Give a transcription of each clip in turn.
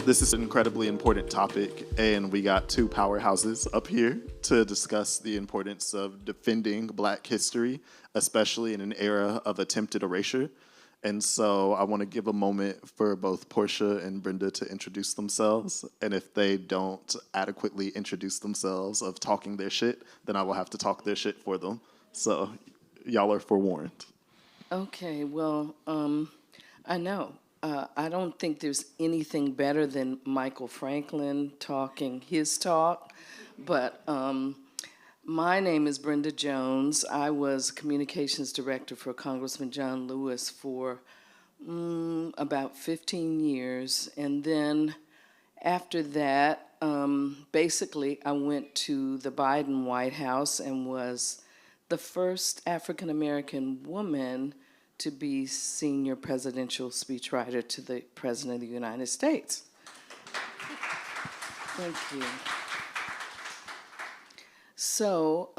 This is an incredibly important topic, and we got two powerhouses up here to discuss the importance of defending Black history, especially in an era of attempted erasure. And so I want to give a moment for both Portia and Brenda to introduce themselves. And if they don't adequately introduce themselves of talking their shit, then I will have to talk their shit for them. So y'all are forewarned. Okay, well, I know. I don't think there's anything better than Michael Franklin talking his talk, but my name is Brenda Jones. I was communications director for Congressman John Lewis for about 15 years, and then after that, basically I went to the Biden White House and was the first African-American woman to be senior presidential speechwriter to the President of the United States. Thank you. So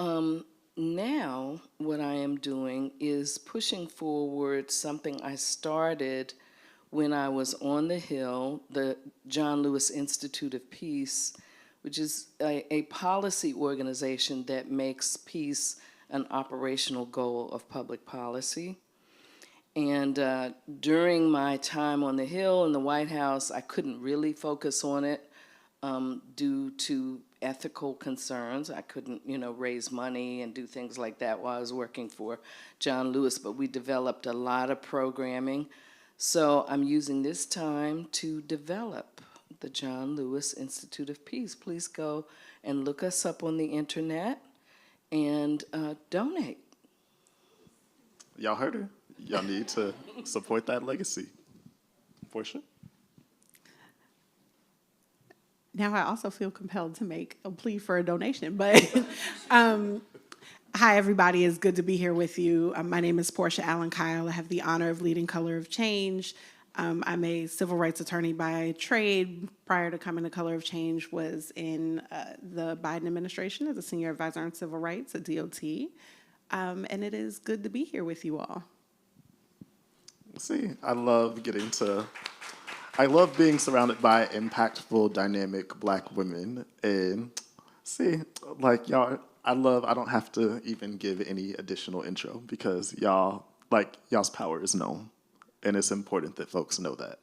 now what I am doing is pushing forward something I started when I was on the Hill, the John Lewis Institute of Peace, which is a policy organization that makes peace an operational goal of public policy. And during my time on the Hill in the White House, I couldn't really focus on it due to ethical concerns. I couldn't, raise money and do things like that while I was working for John Lewis, but we developed a lot of programming. So I'm using this time to develop the John Lewis Institute of Peace. Please go and look us up on the internet and donate. Y'all heard her? Y'all need to support that legacy. Portia? Now I also feel compelled to make a plea for a donation, but hi everybody, it's good to be here with you. My name is Portia Allen Kyle. I have the honor of leading Color of Change. I'm a civil rights attorney by trade. Prior to coming to Color of Change, was in the Biden administration as a senior advisor on civil rights at DOT. And it is good to be here with you all. See, I love being surrounded by impactful, dynamic Black women. And see, like y'all, I don't have to even give any additional intro because y'all's power is known. And it's important that folks know that.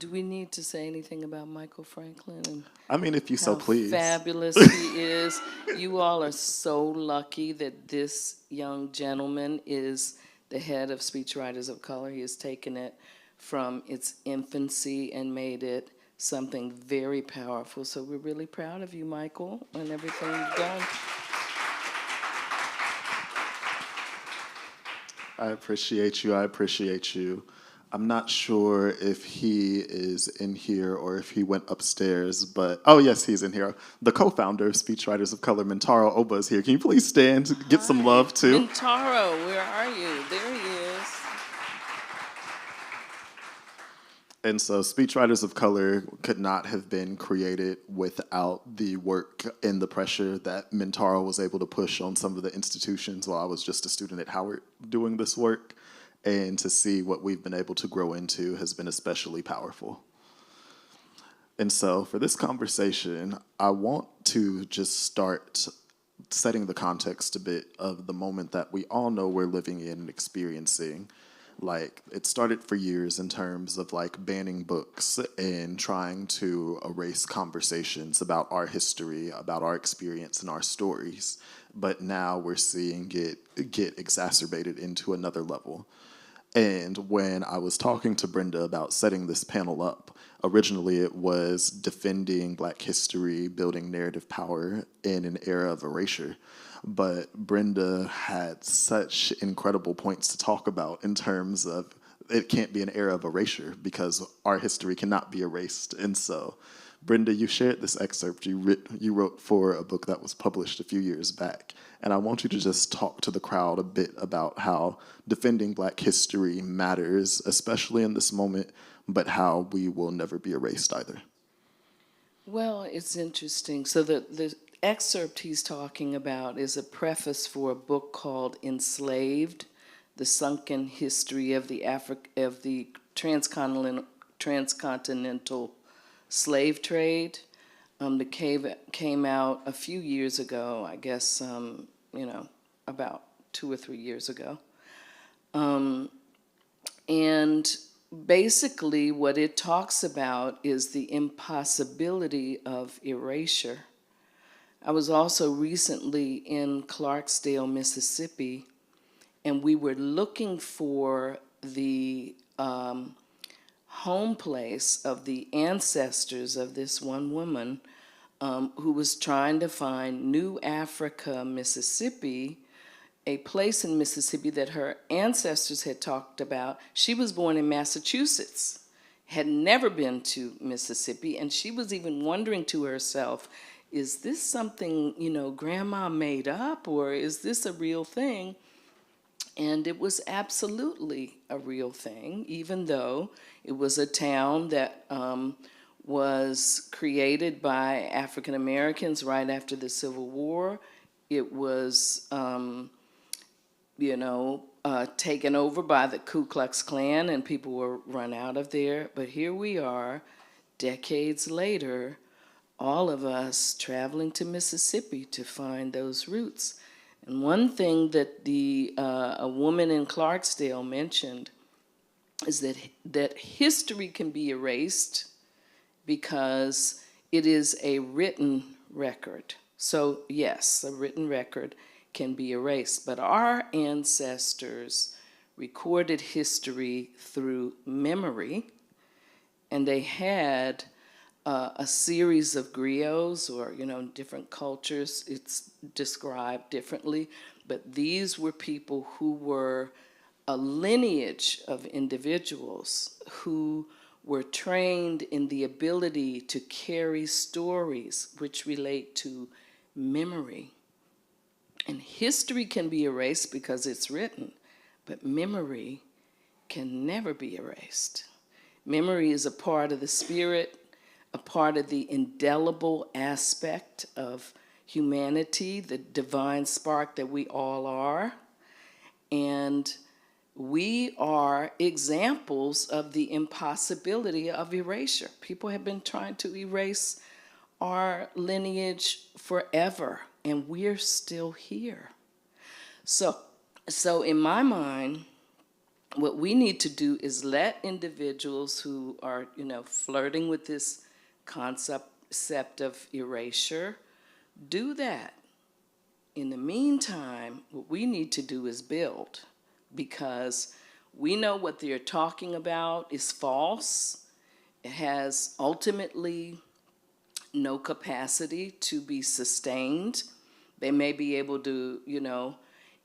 Do we need to say anything about Michael Franklin? And I mean, if you so please. How fabulous he is. You all are so lucky that this young gentleman is the head of Speechwriters of Color. He has taken it from its infancy and made it something very powerful. So we're really proud of you, Michael, and everything you've done. I appreciate you. I'm not sure if he is in here or if he went upstairs, but, oh yes, he's in here. The co-founder of Speechwriters of Color, Mintaro Oba, is here. Can you please stand to get some love, too? Mintaro, where are you? There he is. And so Speechwriters of Color could not have been created without the work and the pressure that Mintaro was able to push on some of the institutions while I was just a student at Howard doing this work. And to see what we've been able to grow into has been especially powerful. And so for this conversation, I want to just start setting the context a bit of the moment that we all know we're living in and experiencing. Like, it started for years in terms of like banning books and trying to erase conversations about our history, about our experience and our stories. But now we're seeing it get exacerbated into another level. And when I was talking to Brenda about setting this panel up, originally it was defending Black history, building narrative power in an era of erasure. But Brenda had such incredible points to talk about in terms of it can't be an era of erasure because our history cannot be erased. And so, Brenda, you shared this excerpt you wrote for a book that was published a few years back. And I want you to just talk to the crowd a bit about how defending Black history matters, especially in this moment, but how we will never be erased either. Well, it's interesting. So the excerpt he's talking about is a preface for a book called Enslaved, The Sunken History of the Transcontinental slave trade. The Kaye came out a few years ago, I guess, about 2 or 3 years ago. And basically what it talks about is the impossibility of erasure. I was also recently in Clarksdale, Mississippi, and we were looking for the home place of the ancestors of this one woman who was trying to find New Africa, Mississippi, a place in Mississippi that her ancestors had talked about. She was born in Massachusetts, had never been to Mississippi, and she was even wondering to herself, is this something, Grandma made up, or is this a real thing? And it was absolutely a real thing, even though it was a town that was created by African Americans right after the Civil War. It was, taken over by the Ku Klux Klan, and people were run out of there. But here we are, decades later, all of us traveling to Mississippi to find those roots. And one thing that a woman in Clarksdale mentioned is that history can be erased because it is a written record. So yes, a written record can be erased, but our ancestors recorded history through memory, and they had a series of griots, or different cultures, it's described differently, but these were people who were a lineage of individuals who were trained in the ability to carry stories which relate to memory. And history can be erased because it's written, but memory can never be erased. Memory is a part of the spirit, a part of the indelible aspect of humanity, the divine spark that we all are. And we are examples of the impossibility of erasure. People have been trying to erase our lineage forever, and we're still here. So in my mind, what we need to do is let individuals who are, flirting with this concept of erasure do that. In the meantime, what we need to do is build, because we know what they're talking about is false. It has ultimately no capacity to be sustained. They may be able to,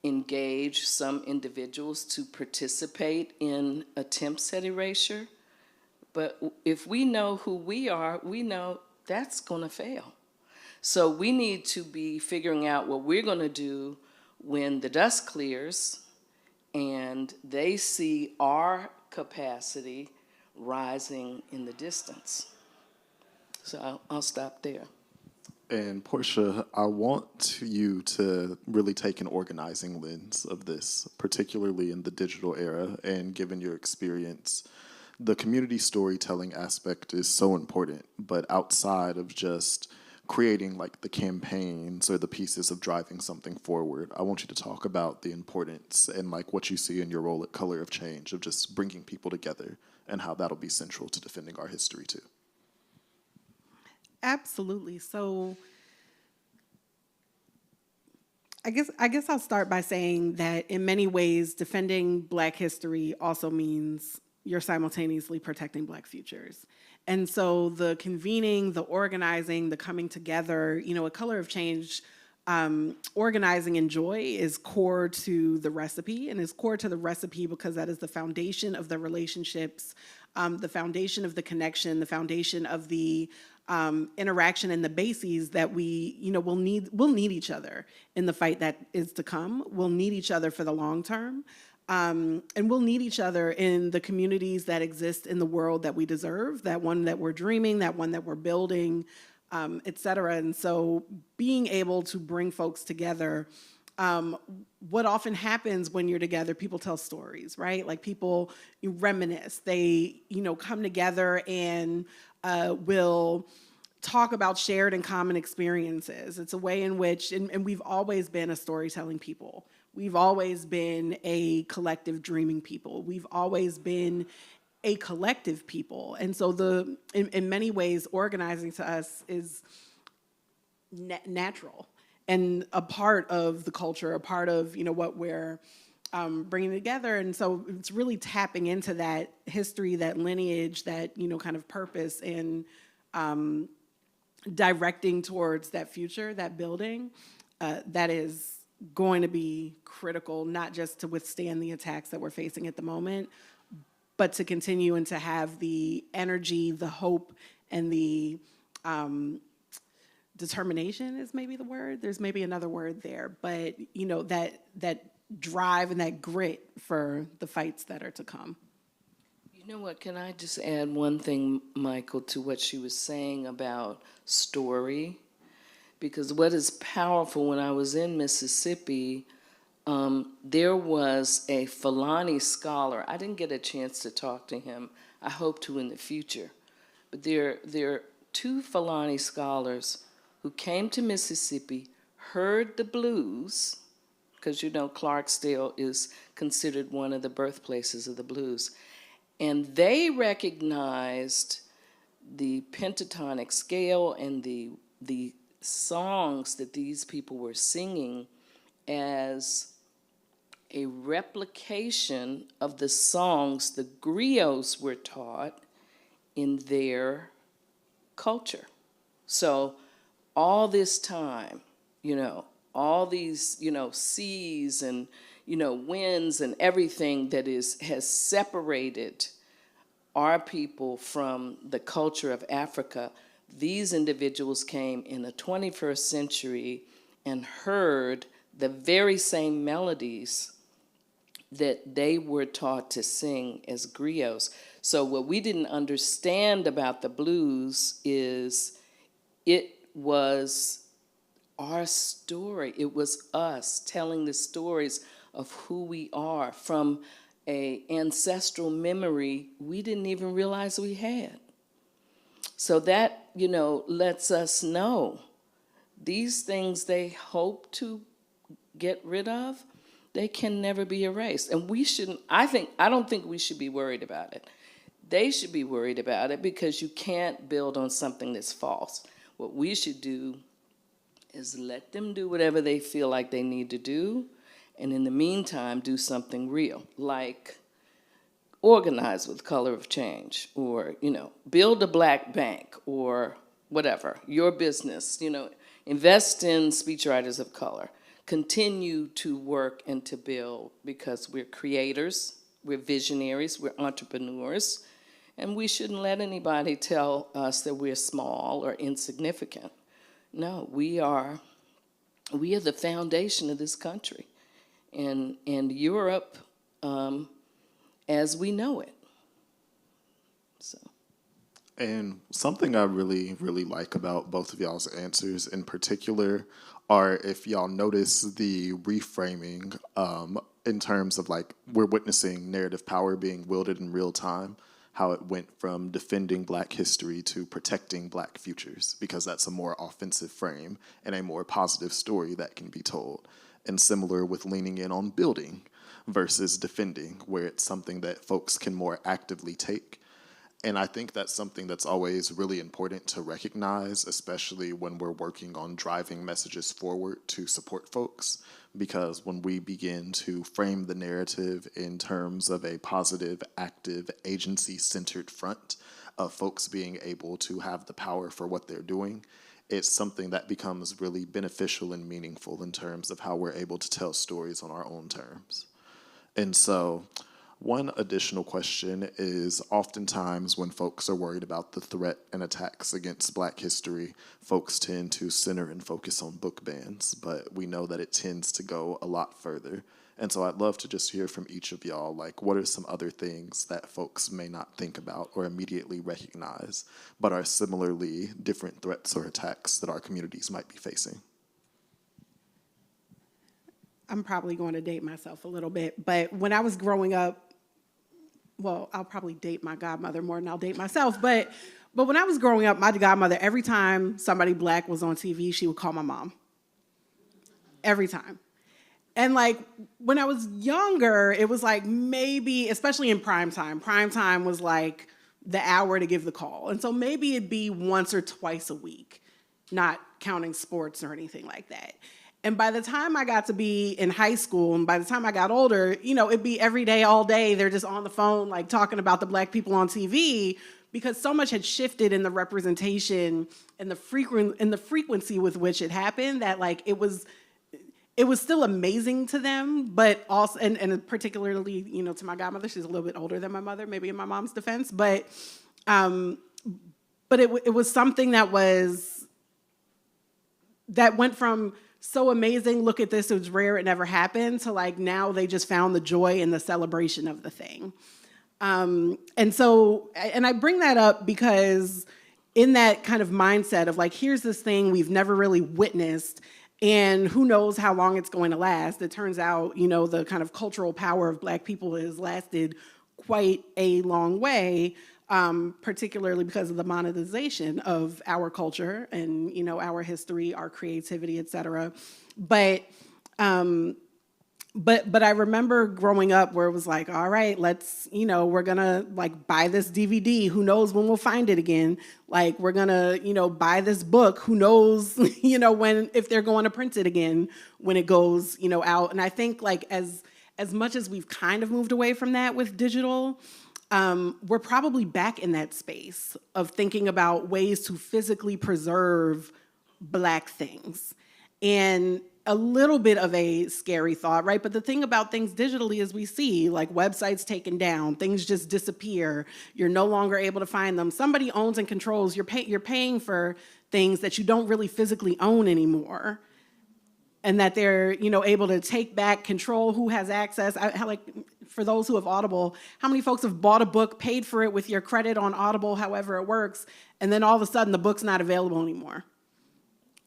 engage some individuals to participate in attempts at erasure. But if we know who we are, we know that's going to fail. So we need to be figuring out what we're going to do when the dust clears and they see our capacity rising in the distance. So I'll stop there. And Portia, I want you to really take an organizing lens of this, particularly in the digital era, and given your experience, the community storytelling aspect is so important, but outside of just creating like the campaigns or the pieces of driving something forward, I want you to talk about the importance and like what you see in your role at Color of Change of just bringing people together and how that'll be central to defending our history too. Absolutely. So I guess I'll start by saying that in many ways, defending Black history also means you're simultaneously protecting Black futures. And so the convening, the organizing, the coming together, a Color of Change, organizing in joy is core to the recipe, and is core to the recipe because that is the foundation of the relationships, the foundation of the connection, the foundation of the interaction and the bases that we, we'll need each other in the fight that is to come. We'll need each other for the long term. And we'll need each other in the communities that exist in the world that we deserve, that one that we're dreaming, that one that we're building, et cetera. And so being able to bring folks together what often happens when you're together, people tell stories, right? Like people reminisce. They, come together and will talk about shared and common experiences. It's a way in which, and we've always been a storytelling people. We've always been a collective dreaming people. We've always been a collective people. And so in many ways, organizing to us is natural and a part of the culture, a part of what we're bringing together. And so it's really tapping into that history, that lineage, that kind of purpose, and directing towards that future, that building, that is going to be critical, not just to withstand the attacks that we're facing at the moment, but to continue and to have the energy, the hope, and the determination is maybe the word. There's maybe another word there, but that drive and that grit for the fights that are to come. You know what, can I just add one thing, Michael, to what she was saying about story? Because what is powerful, when I was in Mississippi, there was a Fulani scholar. I didn't get a chance to talk to him. I hope to in the future. But there are two Fulani scholars who came to Mississippi, heard the blues, because Clarksdale is considered one of the birthplaces of the blues, and they recognized the pentatonic scale and the songs that these people were singing as a replication of the songs the griots were taught in their culture. So all this time, all these, seas and, winds and everything that has separated our people from the culture of Africa, these individuals came in the 21st century and heard the very same melodies that they were taught to sing as griots. So what we didn't understand about the blues is it was our story. It was us telling the stories of who we are from an ancestral memory we didn't even realize we had. So that, lets us know these things they hope to get rid of, they can never be erased. And we shouldn't, I don't think we should be worried about it. They should be worried about it because you can't build on something that's false. What we should do is let them do whatever they feel like they need to do, and in the meantime, do something real, like organize with Color of Change, or, build a black bank, or whatever, your business, invest in speechwriters of color. Continue to work and to build, because we're creators, we're visionaries, we're entrepreneurs, and we shouldn't let anybody tell us that we're small or insignificant. No, we are the foundation of this country, and Europe as we know it. So. And something I really, really like about both of y'all's answers in particular are, if y'all notice, the reframing in terms of, like, we're witnessing narrative power being wielded in real time, how it went from defending Black history to protecting Black futures, because that's a more offensive frame and a more positive story that can be told. And similar with leaning in on building versus defending, where it's something that folks can more actively take. And I think that's something that's always really important to recognize, especially when we're working on driving messages forward to support folks, because when we begin to frame the narrative in terms of a positive, active, agency-centered front of folks being able to have the power for what they're doing, it's something that becomes really beneficial and meaningful in terms of how we're able to tell stories on our own terms. And so one additional question is, oftentimes when folks are worried about the threat and attacks against Black history, folks tend to center and focus on book bans, but we know that it tends to go a lot further. And so I'd love to just hear from each of y'all, like, what are some other things that folks may not think about or immediately recognize, but are similarly different threats or attacks that our communities might be facing? I'm probably going to date myself a little bit, but when I was growing up, well, I'll probably date my godmother more than I'll date myself, but when I was growing up, my godmother, every time somebody Black was on TV, she would call my mom. Every time. And like when I was younger, it was like maybe, especially in prime time was like the hour to give the call. And so maybe it'd be once or twice a week, not counting sports or anything like that. And by the time I got to be in high school and by the time I got older, you know, it'd be every day, all day. They're just on the phone, like talking about the Black people on TV, because so much had shifted in the representation and the frequency with which it happened that like it was still amazing to them, but also, and particularly, you know, to my godmother, she's a little bit older than my mother, maybe in my mom's defense, but it was something that went from so amazing, look at this, it was rare, it never happened, to like now they just found the joy in the celebration of the thing. And I bring that up because in that kind of mindset of like, here's this thing we've never really witnessed, and who knows how long it's going to last. It turns out, you know, the kind of cultural power of Black people has lasted quite a long way, particularly because of the monetization of our culture and, you know, our history, our creativity, et cetera. But I remember growing up where it was like, all right, let's, you know, we're gonna like buy this DVD. Who knows when we'll find it again? Like we're gonna, you know, buy this book. Who knows, you know, if they're going to print it again when it goes, you know, out. And I think like as much as we've kind of moved away from that with digital, we're probably back in that space of thinking about ways to physically preserve Black things. And a little bit of a scary thought, right? But the thing about things digitally is we see like websites taken down, things just disappear. You're no longer able to find them. Somebody owns and controls. You're paying for things that you don't really physically own anymore, and that they're, you know, able to take back control who has access. Like for those who have Audible, how many folks have bought a book, paid for it with your credit on Audible, however it works, and then all of a sudden the book's not available anymore?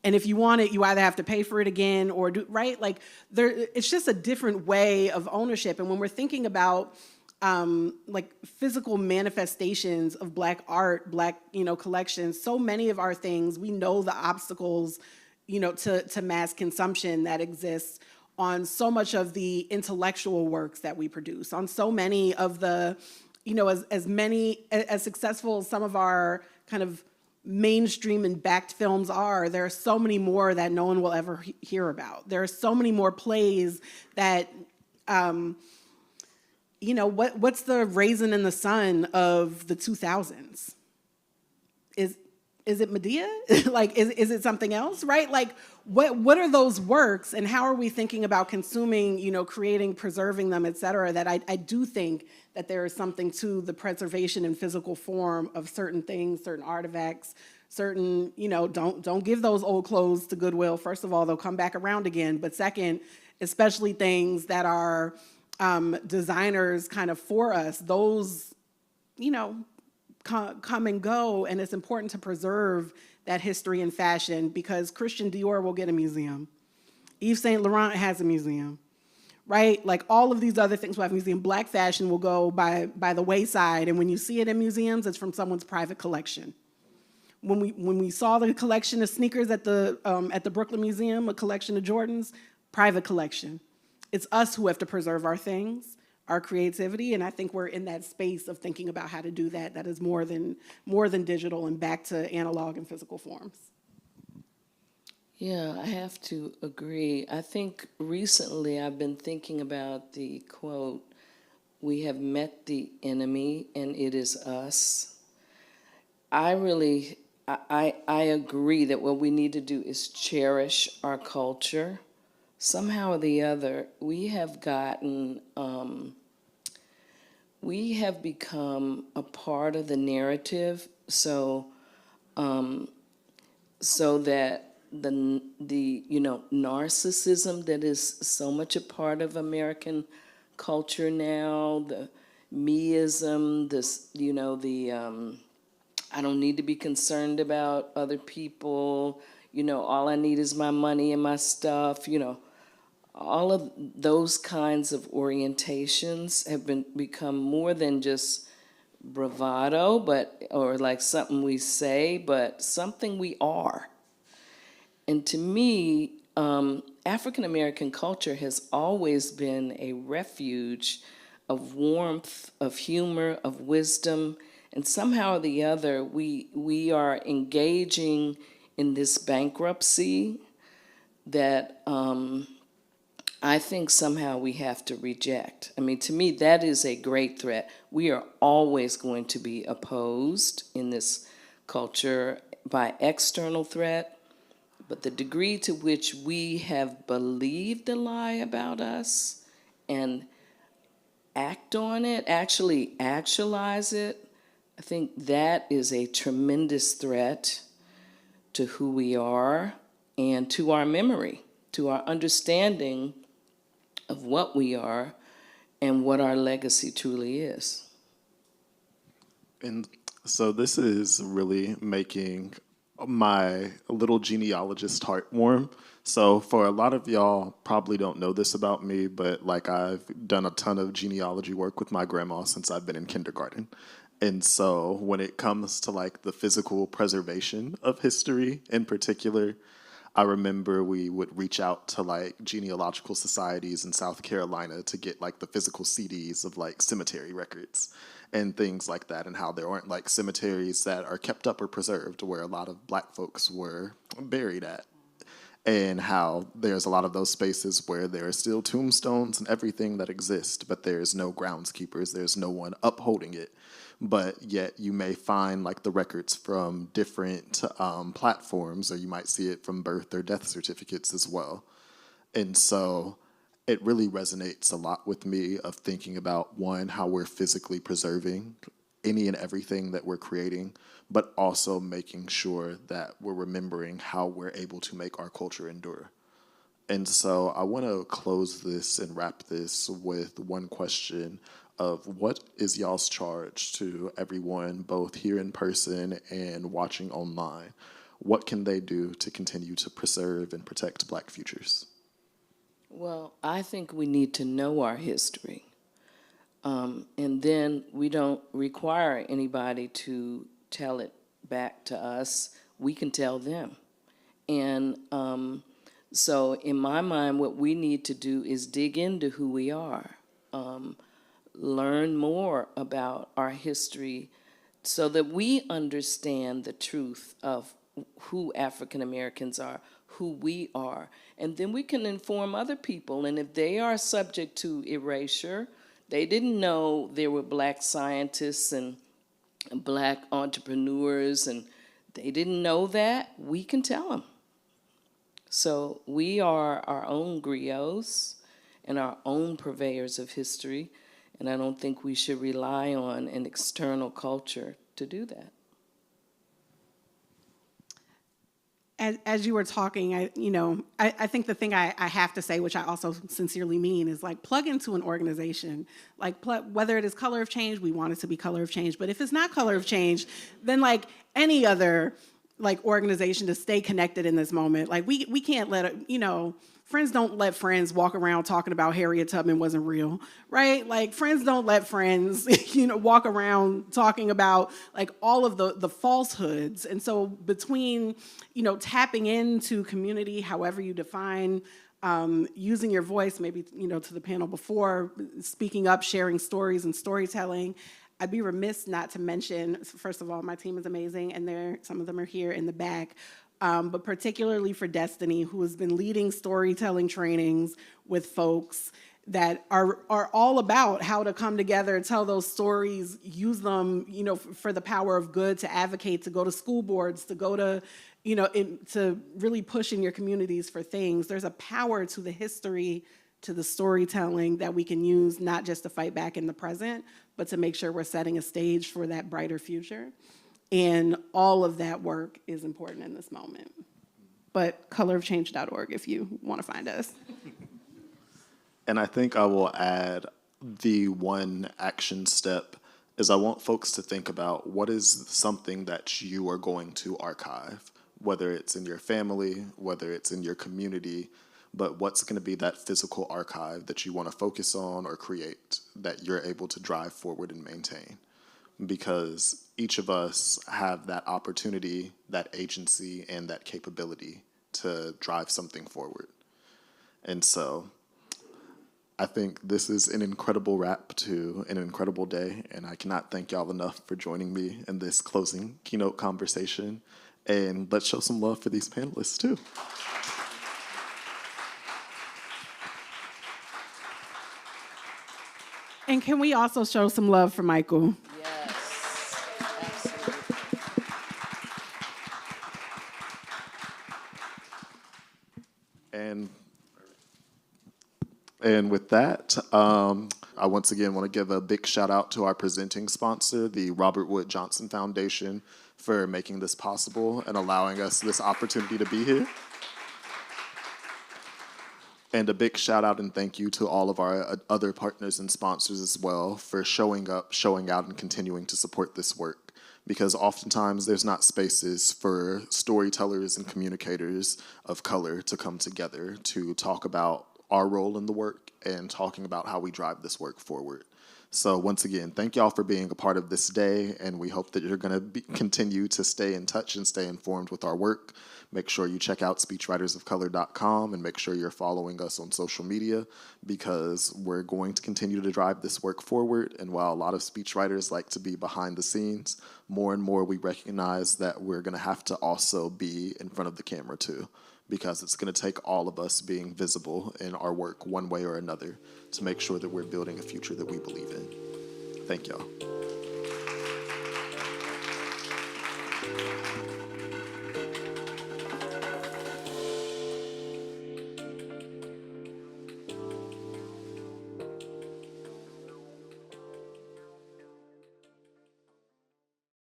And if you want it, you either have to pay for it again or do, right? Like it's just a different way of ownership. And when we're thinking about like physical manifestations of Black art, Black, you know, collections, so many of our things, we know the obstacles, you know, to mass consumption that exists on so much of the intellectual works that we produce, on so many of the, you know, as successful as some of our kind of mainstream and backed films are, there are so many more that no one will ever hear about. There are so many more plays that, you know, what's the Raisin in the Sun of the 2000s? Is it Medea? Like, is it something else, right? Like, what are those works, and how are we thinking about consuming, you know, creating, preserving them, et cetera, that I do think that there is something to the preservation in physical form of certain things, certain artifacts, certain, you know, don't give those old clothes to Goodwill. First of all, they'll come back around again. But second, especially things that are designers kind of for us, those, you know, come and go, and it's important to preserve that history and fashion, because Christian Dior will get a museum. Yves Saint Laurent has a museum, right? Like all of these other things will have a museum. Black fashion will go by the wayside, and when you see it in museums, it's from someone's private collection. When we saw the collection of sneakers at the Brooklyn Museum, a collection of Jordans, private collection. It's us who have to preserve our things, our creativity, and I think we're in that space of thinking about how to do that. That is more than digital and back to analog and physical forms. Yeah, I have to agree. I think recently I've been thinking about the quote, "We have met the enemy and it is us." I agree that what we need to do is cherish our culture. Somehow or the other, we have become a part of the narrative, so that the you know, narcissism that is so much a part of American culture now, the meism, this, you know, the I don't need to be concerned about other people, you know, all I need is my money and my stuff, you know, all of those kinds of orientations have become more than just bravado, or like something we say, but something we are. And to me, African American culture has always been a refuge of warmth, of humor, of wisdom, and somehow or the other, we are engaging in this bankruptcy that I think somehow we have to reject. I mean, to me, that is a great threat. We are always going to be opposed in this culture by external threat, but the degree to which we have believed a lie about us and act on it, actually actualize it, I think that is a tremendous threat to who we are and to our memory, to our understanding of what we are and what our legacy truly is. And so this is really making my little genealogist heart warm. So for a lot of y'all probably don't know this about me, but like I've done a ton of genealogy work with my grandma since I've been in kindergarten. And so when it comes to like the physical preservation of history in particular, I remember we would reach out to like genealogical societies in South Carolina to get like the physical CDs of like cemetery records and things like that, and how there aren't like cemeteries that are kept up or preserved where a lot of Black folks were buried at, and how there's a lot of those spaces where there are still tombstones and everything that exist, but there's no groundskeepers, there's no one upholding it. But yet you may find like the records from different platforms, or you might see it from birth or death certificates as well. And so it really resonates a lot with me of thinking about, one, how we're physically preserving any and everything that we're creating, but also making sure that we're remembering how we're able to make our culture endure. And so I want to close this and wrap this with one question of what is y'all's charge to everyone, both here in person and watching online? What can they do to continue to preserve and protect Black futures? Well, I think we need to know our history. And then we don't require anybody to tell it back to us. We can tell them. And so in my mind, what we need to do is dig into who we are, learn more about our history so that we understand the truth of who African Americans are, who we are, and then we can inform other people. And if they are subject to erasure, they didn't know there were Black scientists and Black entrepreneurs, and they didn't know that, we can tell them. So we are our own griots and our own purveyors of history, and I don't think we should rely on an external culture to do that. As you were talking, I think the thing I have to say, which I also sincerely mean, is like plug into an organization. Like whether it is Color of Change, we want it to be Color of Change. But if it's not Color of Change, then like any other like organization to stay connected in this moment. Like we can't let friends don't let friends walk around talking about Harriet Tubman wasn't real, right? Like friends don't let friends, walk around talking about like all of the falsehoods. And so between, tapping into community, however you define, using your voice, maybe, to the panel before, speaking up, sharing stories and storytelling, I'd be remiss not to mention, first of all, my team is amazing, and some of them are here in the back. But particularly for Destiny, who has been leading storytelling trainings with folks that are all about how to come together, tell those stories, use them, for the power of good, to advocate, to go to school boards, to go to, to really push in your communities for things. There's a power to the history, to the storytelling that we can use, not just to fight back in the present, but to make sure we're setting a stage for that brighter future. And all of that work is important in this moment. But colorofchange.org if you want to find us. And I think I will add the one action step is I want folks to think about what is something that you are going to archive, whether it's in your family, whether it's in your community, but what's going to be that physical archive that you want to focus on or create that you're able to drive forward and maintain? Because each of us have that opportunity, that agency, and that capability to drive something forward. And so I think this is an incredible wrap to an incredible day, and I cannot thank y'all enough for joining me in this closing keynote conversation. And let's show some love for these panelists, too. And can we also show some love for Michael? Yes, absolutely. And with that, I once again want to give a big shout out to our presenting sponsor, the Robert Wood Johnson Foundation, for making this possible and allowing us this opportunity to be here. And a big shout out and thank you to all of our other partners and sponsors as well for showing up, showing out, and continuing to support this work. Because oftentimes there's not spaces for storytellers and communicators of color to come together to talk about our role in the work and talking about how we drive this work forward. So once again, thank y'all for being a part of this day, and we hope that you're going to continue to stay in touch and stay informed with our work. Make sure you check out speechwritersofcolor.com and make sure you're following us on social media, because we're going to continue to drive this work forward. And while a lot of speechwriters like to be behind the scenes, more and more we recognize that we're going to have to also be in front of the camera too, because it's going to take all of us being visible in our work one way or another to make sure that we're building a future that we believe in. Thank y'all.